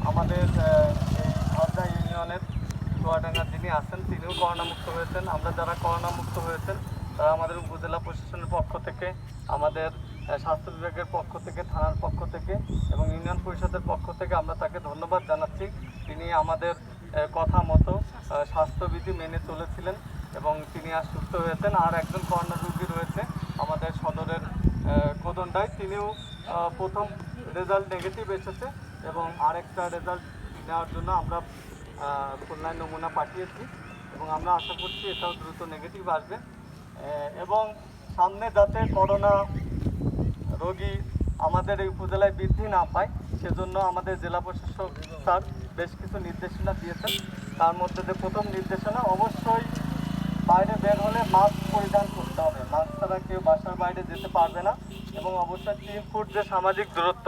আমাদের এই ঝর্ণা ইউনিয়নের চুয়াডাঙ্গার যিনি আছেন তিনিও করোনামুক্ত হয়েছেন। আমরা যারা করোনামুক্ত হয়েছেন তারা আমাদের উপজেলা প্রশাসনের পক্ষ থেকে, আমাদের স্বাস্থ্য বিভাগের পক্ষ থেকে, থানার পক্ষ থেকে এবং ইউনিয়ন পরিষদের পক্ষ থেকে আমরা তাকে ধন্যবাদ জানাচ্ছি। তিনি আমাদের কথা মতো স্বাস্থ্যবিধি মেনে চলেছিলেন এবং তিনি আজ সুস্থ হয়েছেন। আর একজন করোনা রোগী রয়েছে আমাদের সদরের কোদনটায়, তিনিও প্রথম রেজাল্ট নেগেটিভ এসেছে এবং আরেকটা রেজাল্ট নেওয়ার জন্য আমরা খুলনায় নমুনা পাঠিয়েছি এবং আমরা আশা করছি এটাও দ্রুত নেগেটিভ আসবে এবং সামনে যাতে করোনা রোগী আমাদের এই উপজেলায় বৃদ্ধি না পায় সেজন্য আমাদের জেলা প্রশাসক স্যার বেশ কিছু নির্দেশনা দিয়েছেন। তার মধ্যে যে প্রথম নির্দেশনা, অবশ্যই বাইরে বের হলে মাস্ক পরিধান করতে হবে, মাস্ক ছাড়া কেউ বাসার বাইরে যেতে পারবে না এবং অবশ্যই 3 ফুট যে সামাজিক দূরত্ব